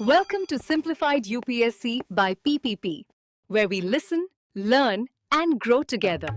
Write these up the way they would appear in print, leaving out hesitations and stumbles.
Welcome to Simplified UPSC by PPP, where we listen, learn, and grow together.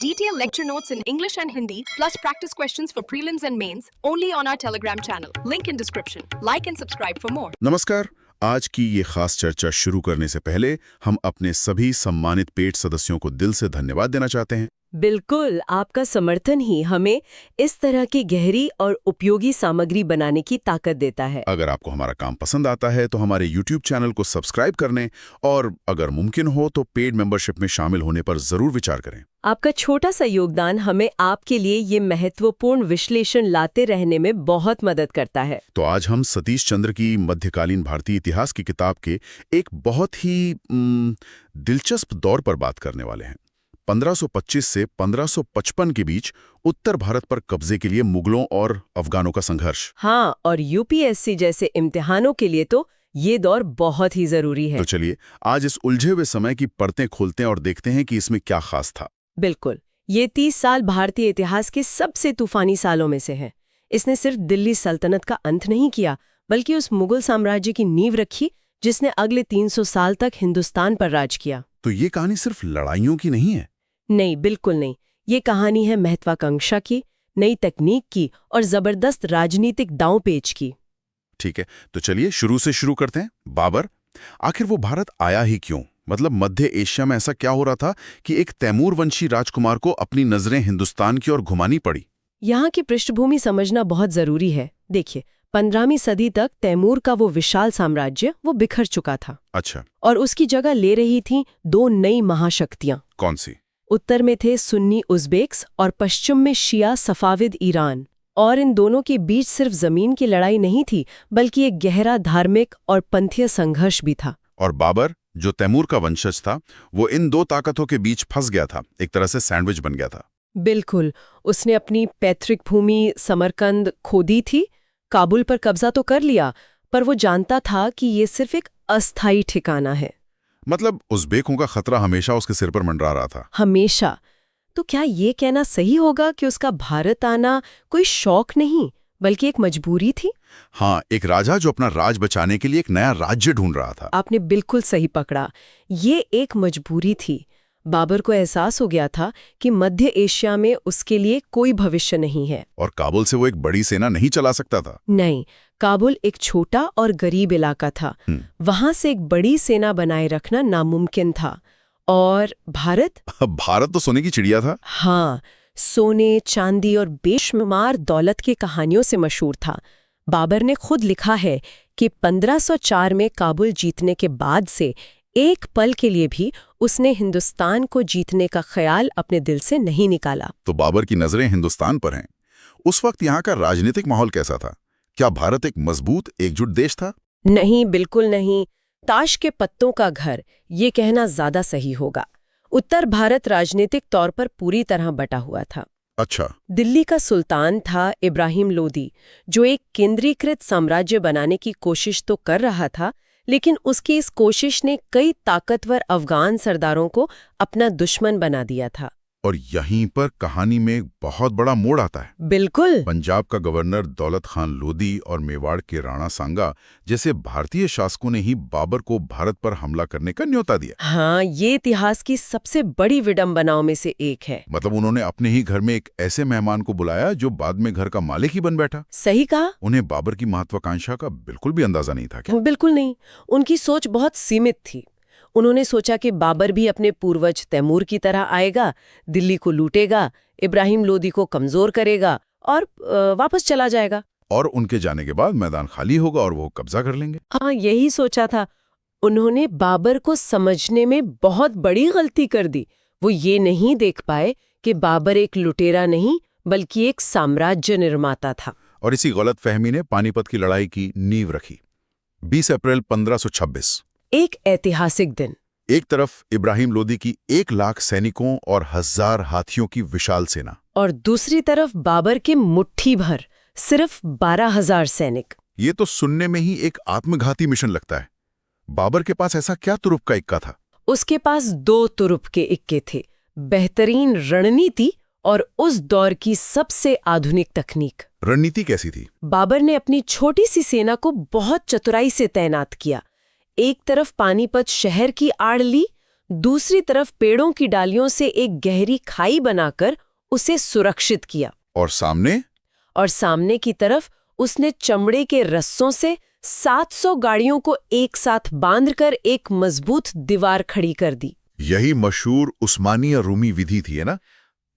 Detailed lecture notes in English and Hindi, plus practice questions for prelims and mains, only on our Telegram channel. Link in description. Like and subscribe for more. नमस्कार। आज की ये खास चर्चा शुरू करने से पहले हम अपने सभी सम्मानित पेड सदस्यों को दिल से धन्यवाद देना चाहते हैं। बिल्कुल, आपका समर्थन ही हमें इस तरह की गहरी और उपयोगी सामग्री बनाने की ताकत देता है। अगर आपको हमारा काम पसंद आता है तो हमारे YouTube चैनल को सब्सक्राइब करने और अगर मुमकिन हो तो पेड मेंबरशिप में शामिल होने पर जरूर विचार करें। आपका छोटा सा योगदान हमें आपके लिए ये महत्वपूर्ण विश्लेषण लाते रहने में बहुत मदद करता है। तो आज हम सतीश चंद्र की मध्यकालीन भारतीय इतिहास की किताब के एक बहुत ही दिलचस्प दौर पर बात करने वाले हैं। 1525 से 1555 के बीच उत्तर भारत पर कब्जे के लिए मुगलों और अफगानों का संघर्ष। हाँ, और यूपीएससी जैसे इम्तिहानों के लिए तो ये दौर बहुत ही जरूरी है। तो चलिए आज इस उलझे हुए समय की परतें खोलते हैं और देखते हैं कि इसमें क्या खास था। बिल्कुल, ये 30 साल भारतीय इतिहास के सबसे तूफानी सालों में से है। इसने सिर्फ दिल्ली सल्तनत का अंत नहीं किया, बल्कि उस मुगल साम्राज्य की नींव रखी जिसने अगले 300 साल तक हिंदुस्तान पर राज किया। तो ये कहानी सिर्फ लड़ाइयों की नहीं है। नहीं, बिल्कुल नहीं। ये कहानी है महत्वाकांक्षा की, नई तकनीक की और जबरदस्त राजनीतिक दांव-पेच की। ठीक है, तो चलिए शुरू से शुरू करते हैं। बाबर, आखिर वो भारत आया ही क्यों? मतलब मध्य एशिया में ऐसा क्या हो रहा था कि एक तैमूर वंशी राजकुमार को अपनी नजरें हिंदुस्तान की ओर घुमानी पड़ी? यहाँ की पृष्ठभूमि समझना बहुत जरूरी है। देखिए, 15वीं सदी तक तैमूर का वो विशाल साम्राज्य वो बिखर चुका था। अच्छा, और उसकी जगह ले रही थी दो नई महाशक्तियां। कौन सी? उत्तर में थे सुन्नी उज़्बेक्स और पश्चिम में शिया सफाविद ईरान। और इन दोनों के बीच सिर्फ जमीन की लड़ाई नहीं थी, बल्कि एक गहरा धार्मिक और पंथीय संघर्ष भी था। और बाबर, जो तैमूर का वंशज था, वो इन दो ताकतों के बीच फंस गया था, एक तरह से सैंडविच बन गया था। बिल्कुल, उसने अपनी पैतृक भूमि समरकंद खो दी थी, काबुल पर कब्जा तो कर लिया, पर वो जानता था कि ये सिर्फ एक अस्थायी ठिकाना है। मतलब उज़्बेकों का खतरा हमेशा उसके सिर पर मंडरा रहा था। हमेशा। तो क्या ये कहना सही होगा कि उसका भारत आना कोई शौक नहीं, बल्कि एक मजबूरी थी? हाँ, एक राजा जो अपना राज बचाने के लिए एक नया राज्य ढूंढ रहा था। आपने बिल्कुल सही पकड़ा, ये एक मजबूरी थी। बाबर को एहसास हो गया था कि मध्य एशिया में उसके लिए कोई भविष्य नहीं है। और काबुल से वो एक बड़ी सेना नहीं चला सकता था। नहीं, काबुल एक छोटा और गरीब इलाका था। वहां से एक बड़ी सेना बनाए रखना नामुमकिन था। और भारत? भारत तो सोने की चिड़िया था। हाँ, सोने, चांदी और बेशुमार दौलत की कहानियों से मशहूर था। बाबर ने खुद लिखा है कि 1504 में काबुल जीतने के बाद से एक पल के लिए भी उसने हिंदुस्तान को जीतने का ख्याल अपने दिल से नहीं निकाला। तो बाबर की नजरें हिंदुस्तान पर हैं। उस वक्त यहाँ का राजनीतिक माहौल कैसा था? क्या भारत एक मजबूत एकजुट देश था? नहीं, बिल्कुल नहीं। ताश के पत्तों का घर, ये कहना ज्यादा सही होगा। उत्तर भारत राजनीतिक तौर पर पूरी तरह बटा हुआ था। अच्छा। दिल्ली का सुल्तान था इब्राहिम लोदी, जो एक केंद्रीकृत साम्राज्य बनाने की कोशिश तो कर रहा था, लेकिन उसकी इस कोशिश ने कई ताकतवर अफगान सरदारों को अपना दुश्मन बना दिया था। और यहीं पर कहानी में एक बहुत बड़ा मोड़ आता है। बिल्कुल। पंजाब का गवर्नर दौलत खान लोदी और मेवाड़ के राणा सांगा जैसे भारतीय शासकों ने ही बाबर को भारत पर हमला करने का न्योता दिया। हाँ, ये इतिहास की सबसे बड़ी विडंबनाओं में से एक है। मतलब उन्होंने अपने ही घर में एक ऐसे मेहमान को बुलाया जो बाद में घर का मालिक ही बन बैठा। सही कहा। उन्हें बाबर की महत्वाकांक्षा का बिल्कुल भी अंदाजा नहीं था क्या? बिल्कुल नहीं। उनकी सोच बहुत सीमित थी। उन्होंने सोचा कि बाबर भी अपने पूर्वज तैमूर की तरह आएगा, दिल्ली को लूटेगा, इब्राहिम लोदी को कमजोर करेगा और वापस चला जाएगा। और उनके जाने के बाद मैदान खाली होगा और वो कब्जा कर लेंगे। हाँ, यही सोचा था। उन्होंने बाबर को समझने में बहुत बड़ी गलती कर दी। वो ये नहीं देख पाए कि बाबर एक लुटेरा नहीं, बल्कि एक साम्राज्य निर्माता था। और इसी गलत फहमी ने पानीपत की लड़ाई की नींव रखी। 20 अप्रैल 1526, एक ऐतिहासिक दिन। एक तरफ इब्राहिम लोदी की 1 लाख सैनिकों और 1000 हाथियों की विशाल सेना, और दूसरी तरफ बाबर के मुट्ठी भर सिर्फ 12,000 सैनिक। ये तो सुनने में ही एक आत्मघाती मिशन लगता है। बाबर के पास ऐसा क्या तुरुप का इक्का था? उसके पास 2 तुरुप के इक्के थे, बेहतरीन रणनीति और उस दौर की सबसे आधुनिक तकनीक। रणनीति कैसी थी? बाबर ने अपनी छोटी सी सेना को बहुत चतुराई से तैनात किया। एक तरफ पानीपत शहर की आड़ ली, दूसरी तरफ पेड़ों की डालियों से एक गहरी खाई बनाकर उसे सुरक्षित किया। और सामने की तरफ उसने चमड़े के रस्सों से 700 गाड़ियों को एक साथ बांधकर एक मजबूत दीवार खड़ी कर दी। यही मशहूर उस्मानी या रूमी विधि थी, है ना?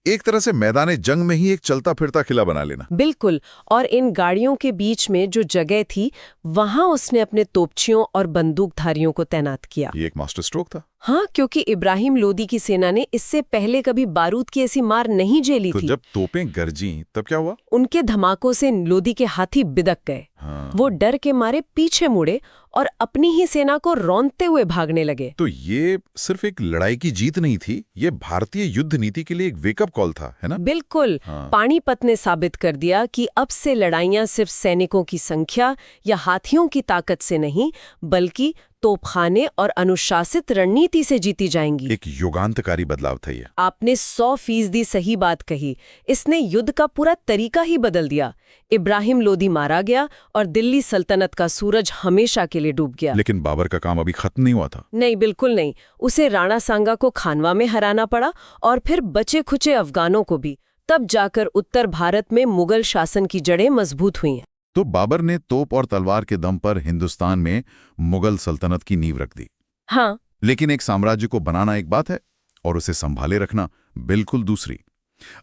एक तरह से मैदान जंग में ही एक चलता फिरता किला बना लेना। बिल्कुल। और इन गाड़ियों के बीच में जो जगह थी, वहां उसने अपने तोपचियों और बंदूकधारियों को तैनात किया। ये एक मास्टर स्ट्रोक था। हाँ, क्योंकि इब्राहिम लोदी की सेना ने इससे पहले कभी बारूद की ऐसी मार नहीं झेली तो थी। जब तोपें गरजी तब क्या हुआ? उनके धमाकों से लोदी के हाथी बिदक गए। हाँ। वो डर के मारे पीछे मुड़े और अपनी ही सेना को रौंदते हुए भागने लगे। तो ये सिर्फ एक लड़ाई की जीत नहीं थी, ये भारतीय युद्ध नीति के लिए एक वेकअप कॉल था, है ना? बिल्कुल। हाँ। पानीपत ने साबित कर दिया कि अब से लड़ाइयां सिर्फ सैनिकों की संख्या या हाथियों की ताकत से नहीं, बल्कि तोपखाने और अनुशासित रणनीति से जीती जाएंगी। एक युगांतकारी बदलाव था ये। आपने 100% सही बात कही। इसने युद्ध का पूरा तरीका ही बदल दिया। इब्राहिम लोदी मारा गया और दिल्ली सल्तनत का सूरज हमेशा के लिए डूब गया। लेकिन बाबर का काम अभी खत्म नहीं हुआ था। नहीं, बिल्कुल नहीं। उसे राणा सांगा को खानवा में हराना पड़ा और फिर बचे खुचे अफगानों को भी। तब जाकर उत्तर भारत में मुगल शासन की जड़ें मजबूत हुई हैं। तो बाबर ने तोप और तलवार के दम पर हिंदुस्तान में मुगल सल्तनत की नींव रख दी। हाँ, लेकिन एक साम्राज्य को बनाना एक बात है और उसे संभाले रखना बिल्कुल दूसरी।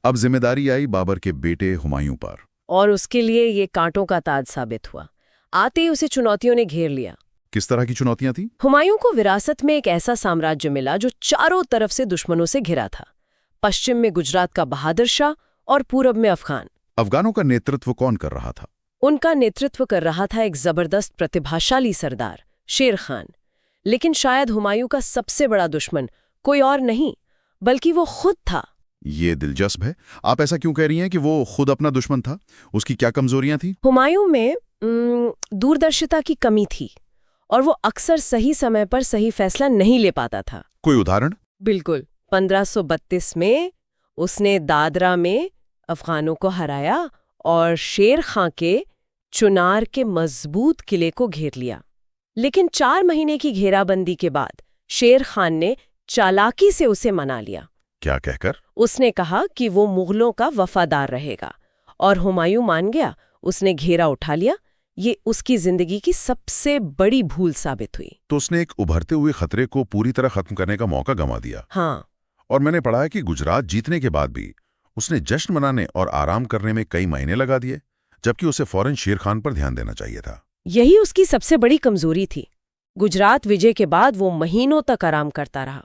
अब जिम्मेदारी आई बाबर के बेटे हुमायूं पर। और उसके लिए ये कांटों का ताज साबित हुआ। आते ही उसे चुनौतियों ने घेर लिया। किस तरह की चुनौतियां थी? हुमायूं को विरासत में एक ऐसा साम्राज्य मिला जो चारों तरफ से दुश्मनों से घिरा था। पश्चिम में गुजरात का बहादुर शाह और पूरब में अफगान। अफगानों का नेतृत्व कौन कर रहा था? उनका नेतृत्व कर रहा था एक जबरदस्त प्रतिभाशाली सरदार, शेर खान। लेकिन शायद हुमायूं का सबसे बड़ा दुश्मन कोई और नहीं, बल्कि वो खुद था। ये दिलचस्प है। आप ऐसा क्यों कह रही हैं कि वो खुद अपना दुश्मन था? उसकी क्या कमजोरियां थी? हुमायूं में दूरदर्शिता की कमी थी और वो अक्सर सही समय पर सही फैसला नहीं ले पाता था। कोई उदाहरण? बिल्कुल। 1532 में उसने दादरा में अफगानों को हराया और शेर खां के चुनार के मजबूत किले को घेर लिया। लेकिन 4 महीने की घेराबंदी के बाद शेर खान ने चालाकी से उसे मना लिया। क्या कहकर? उसने कहा कि वो मुगलों का वफादार रहेगा और हुमायूं मान गया। उसने घेरा उठा लिया। ये उसकी जिंदगी की सबसे बड़ी भूल साबित हुई। तो उसने एक उभरते हुए खतरे को पूरी तरह खत्म करने का मौका गंवा दिया। हाँ। और मैंने पढ़ा है कि गुजरात जीतने के बाद भी उसने जश्न मनाने और आराम करने में कई महीने लगा दिए, जबकि उसे फौरन शेर खान पर ध्यान देना चाहिए था। यही उसकी सबसे बड़ी कमजोरी थी। गुजरात विजय के बाद वो महीनों तक आराम करता रहा।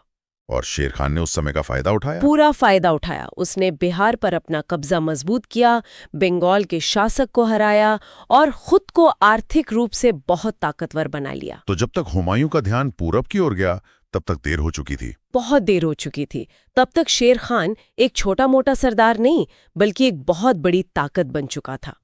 और शेर खान ने उस समय का फायदा उठाया। पूरा फायदा उठाया। उसने बिहार पर अपना कब्जा मजबूत किया, बंगाल के शासक को हराया और खुद को आर्थिक रूप से बहुत ताकतवर बना लिया। तो जब तक हुमायूं का ध्यान पूरब की ओर गया, तब तक देर हो चुकी थी। बहुत देर हो चुकी थी। तब तक शेर खान एक छोटा मोटा सरदार नहीं, बल्कि एक बहुत बड़ी ताकत बन चुका था।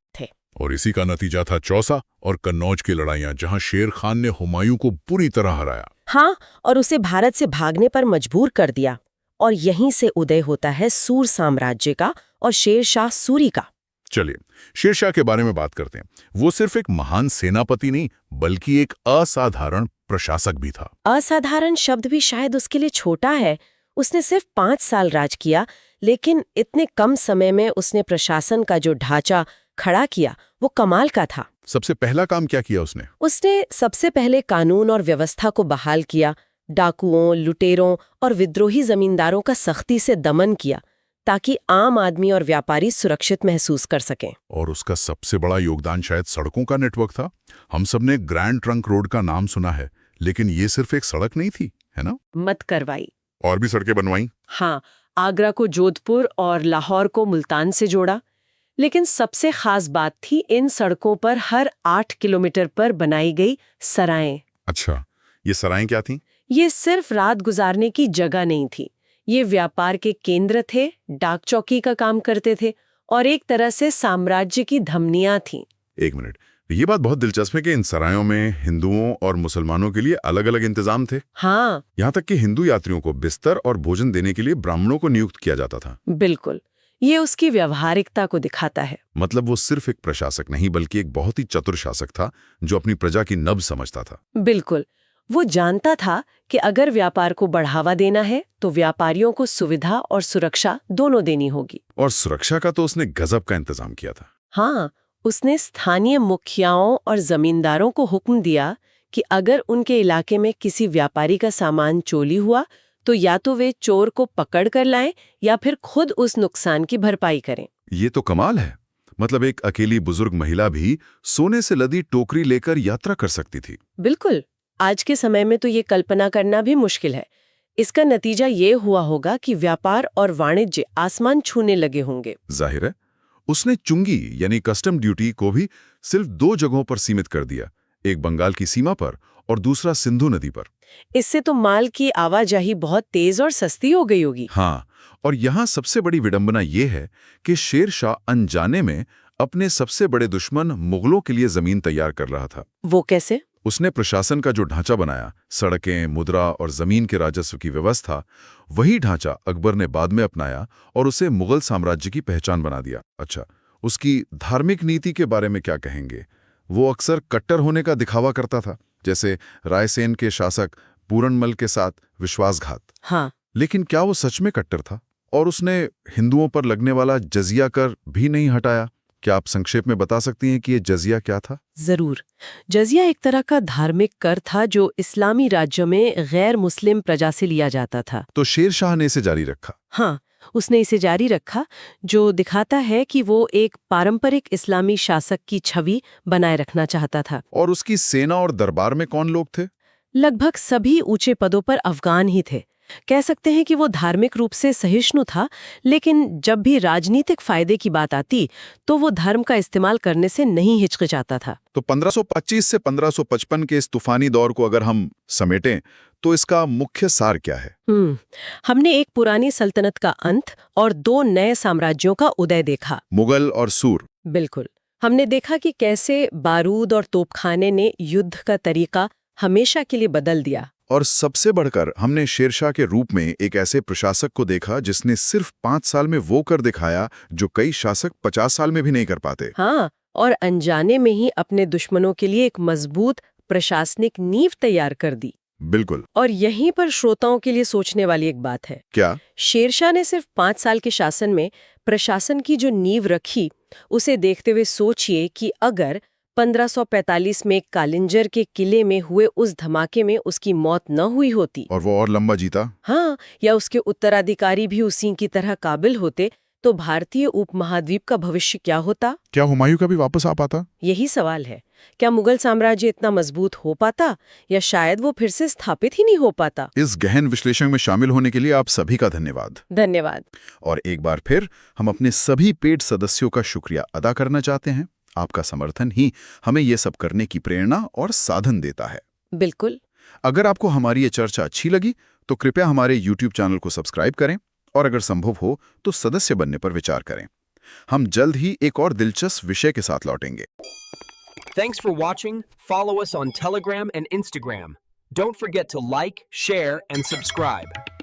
और इसी का नतीजा था चौसा और कन्नौज की लड़ाइयां, जहां शेर खान ने हुमायूं को पूरी तरह हराया। हाँ, और उसे भारत से भागने पर मजबूर कर दिया। और यहीं से उदय होता है सूर साम्राज्य का और शेर शाह सूरी का। चलिए शेर शाह के बारे में बात करते हैं। वो सिर्फ एक महान सेनापति नहीं, बल्कि एक असाधारण प्रशासक भी था। असाधारण शब्द भी शायद उसके लिए छोटा है। उसने सिर्फ 5 साल राज किया, लेकिन इतने कम समय में उसने प्रशासन का जो ढांचा खड़ा किया वो कमाल का था। सबसे पहला काम क्या किया उसने? उसने सबसे पहले कानून और व्यवस्था को बहाल किया। डाकुओं, लुटेरों और विद्रोही जमींदारों का सख्ती से दमन किया, ताकि आम आदमी और व्यापारी सुरक्षित महसूस कर सकें। और उसका सबसे बड़ा योगदान शायद सड़कों का नेटवर्क था। हम सबने ग्रैंड ट्रंक रोड का नाम सुना है, लेकिन ये सिर्फ एक सड़क नहीं थी, है ना? मत करवाई। और भी सड़कें बनवाई। हाँ, आगरा को जोधपुर और लाहौर को मुल्तान से जोड़ा। लेकिन सबसे खास बात थी इन सड़कों पर हर 8 किलोमीटर पर बनाई गई सराएं। अच्छा, ये सराएं क्या थीं? ये सिर्फ रात गुजारने की जगह नहीं थी। ये व्यापार के केंद्र थे, डाक चौकी का काम करते थे और एक तरह से साम्राज्य की धमनियां थीं। एक मिनट, ये बात बहुत दिलचस्प है कि इन सरायों में हिंदुओं और मुसलमानों के लिए अलग अलग इंतजाम थे। हाँ, यहाँ तक कि हिंदू यात्रियों को बिस्तर और भोजन देने के लिए ब्राह्मणों को नियुक्त किया जाता था। बिल्कुल। ये उसकी व्यवहारिकता को दिखाता है। मतलब वो सिर्फ एक प्रशासक नहीं बल्कि एक बहुत ही चतुर शासक था जो अपनी प्रजा की नब्ज समझता था। बिल्कुल। वो जानता था कि अगर व्यापार को बढ़ावा देना है तो व्यापारियों को सुविधा और सुरक्षा दोनों देनी होगी। और सुरक्षा का तो उसने गजब का इंतजाम किया था। हाँ, उसने स्थानीय मुखियाओं और जमींदारों को हुक्म दिया कि अगर उनके इलाके में किसी व्यापारी का सामान चोरी हुआ तो या तो वे चोर को पकड़ कर लाएं या फिर खुद उस नुकसान की भरपाई करें। ये तो कमाल है। मतलब एक अकेली बुजुर्ग महिला भी सोने से लदी टोकरी लेकर यात्रा कर सकती थी। बिल्कुल। आज के समय में तो ये कल्पना करना भी मुश्किल है। इसका नतीजा ये हुआ होगा कि व्यापार और वाणिज्य आसमान छूने लगे होंगे। जाहिर है उसने चुंगी यानी कस्टम ड्यूटी को भी सिर्फ 2 जगहों पर सीमित कर दिया, एक बंगाल की सीमा पर और दूसरा सिंधु नदी पर। इससे तो माल की आवाजाही बहुत तेज और सस्ती हो गई होगी। हाँ, और यहाँ सबसे बड़ी विडंबना ये है कि शेर शाह अनजाने में अपने सबसे बड़े दुश्मन मुगलों के लिए जमीन तैयार कर रहा था। वो कैसे? उसने प्रशासन का जो ढांचा बनाया, सड़कें, मुद्रा और जमीन के राजस्व की व्यवस्था, वही ढांचा अकबर ने बाद में अपनाया और उसे मुगल साम्राज्य की पहचान बना दिया। अच्छा, उसकी धार्मिक नीति के बारे में क्या कहेंगे? वो अक्सर कट्टर होने का दिखावा करता था, जैसे रायसेन के शासक पूरनमल के साथ विश्वासघात। हाँ। लेकिन क्या वो सच में कट्टर था? और उसने हिंदुओं पर लगने वाला जजिया कर भी नहीं हटाया। क्या आप संक्षेप में बता सकती हैं कि ये जजिया क्या था? जरूर। जजिया एक तरह का धार्मिक कर था जो इस्लामी राज्यों में गैर मुस्लिम प्रजा से लिया जाता था। तो शेर शाह ने इसे जारी रखा। हाँ, उसने इसे जारी रखा, जो दिखाता है कि वो एक पारंपरिक इस्लामी शासक की छवि बनाए रखना चाहता था। और उसकी सेना और दरबार में कौन लोग थे? लगभग सभी ऊंचे पदों पर अफगान ही थे। कह सकते हैं कि वो धार्मिक रूप से सहिष्णु था, लेकिन जब भी राजनीतिक फायदे की बात आती तो वो धर्म का इस्तेमाल करने से नहीं हिचकिचाता था। तो 1525 से 1555 के इस तूफानी दौर को अगर हम समेटें तो इसका मुख्य सार क्या है? हमने एक पुरानी सल्तनत का अंत और 2 नए साम्राज्यों का उदय देखा, मुगल और सूर। बिल्कुल। हमने देखा कि कैसे बारूद और तोपखाने ने युद्ध का तरीका हमेशा के लिए बदल दिया। और सबसे बढ़कर हमने शेरशाह के रूप में एक ऐसे प्रशासक को देखा जिसने सिर्फ 5 साल में वो कर दिखाया जो कई शासक 50 साल में भी नहीं कर पाते। हाँ, और अनजाने में ही अपने दुश्मनों के लिए एक मजबूत प्रशासनिक नींव तैयार कर दी। बिल्कुल। और यहीं पर श्रोताओं के लिए सोचने वाली एक बात है। क्या? शेरशाह ने सिर्फ 5 साल के शासन में प्रशासन की जो नींव रखी, उसे देखते हुए सोचिए कि अगर 1545 में कालिंजर के किले में हुए उस धमाके में उसकी मौत न हुई होती और वो और लंबा जीता, हाँ, या उसके उत्तराधिकारी भी उसी की तरह काबिल होते, तो भारतीय उपमहाद्वीप का भविष्य क्या होता? क्या हुमायूं का भी वापस आ पाता? यही सवाल है। क्या मुगल साम्राज्य इतना मजबूत हो पाता, या शायद वो फिर से स्थापित ही नहीं हो पाता? इस गहन विश्लेषण में शामिल होने के लिए आप सभी का धन्यवाद। धन्यवाद। और एक बार फिर हम अपने सभी पेड सदस्यों का शुक्रिया अदा करना चाहते हैं। आपका समर्थन ही हमें ये सब करने की प्रेरणा और साधन देता है। बिल्कुल। अगर आपको हमारी ये चर्चा अच्छी लगी तो कृपया हमारे YouTube चैनल को सब्सक्राइब करें और अगर संभव हो तो सदस्य बनने पर विचार करें। हम जल्द ही एक और दिलचस्प विषय के साथ लौटेंगे। Thanks for watching. Follow us on Telegram and Instagram. Don't forget to like, share, and subscribe.